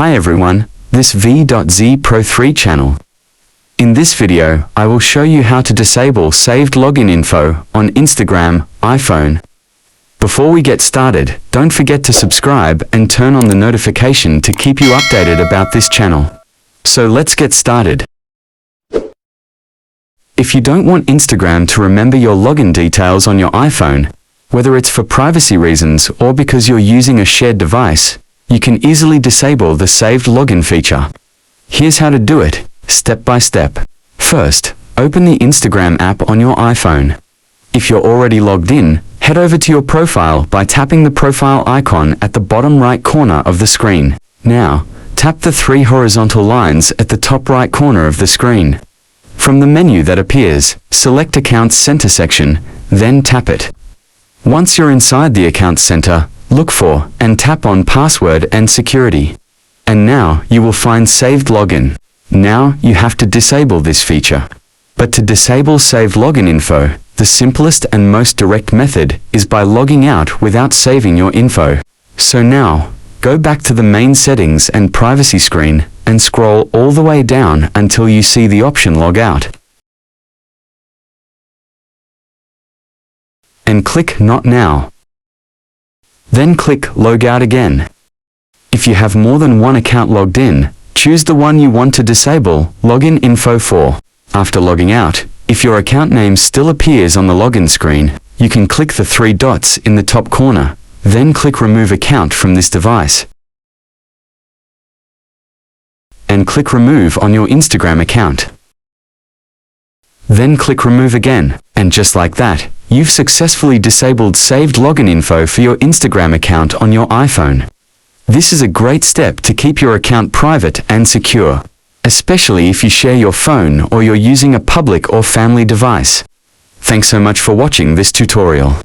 Hi everyone, this V.Z Pro 3 channel. In this video, I will show you how to disable saved login info on Instagram, iPhone. Before we get started, don't forget to subscribe and turn on the notification to keep you updated about this channel. So let's get started. If you don't want Instagram to remember your login details on your iPhone, whether it's for privacy reasons or because you're using a shared device, you can easily disable the saved login feature. Here's how to do it, step by step. First, open the Instagram app on your iPhone. If you're already logged in, head over to your profile by tapping the profile icon at the bottom right corner of the screen. Now, tap the three horizontal lines at the top right corner of the screen. From the menu that appears, select Accounts Center section, then tap it. Once you're inside the Accounts Center, look for and tap on Password and Security. And now you will find Saved Login. Now you have to disable this feature. But to disable saved login info, the simplest and most direct method is by logging out without saving your info. So now, go back to the main settings and privacy screen and scroll all the way down until you see the option Log Out. And click Not Now. Then click Log Out again. If you have more than one account logged in, choose the one you want to disable login info for. After logging out, if your account name still appears on the login screen, you can click the three dots in the top corner, then click Remove Account from this device. And click Remove on your Instagram account. Then click Remove again, and just like that, you've successfully disabled saved login info for your Instagram account on your iPhone. This is a great step to keep your account private and secure, especially if you share your phone or you're using a public or family device. Thanks so much for watching this tutorial.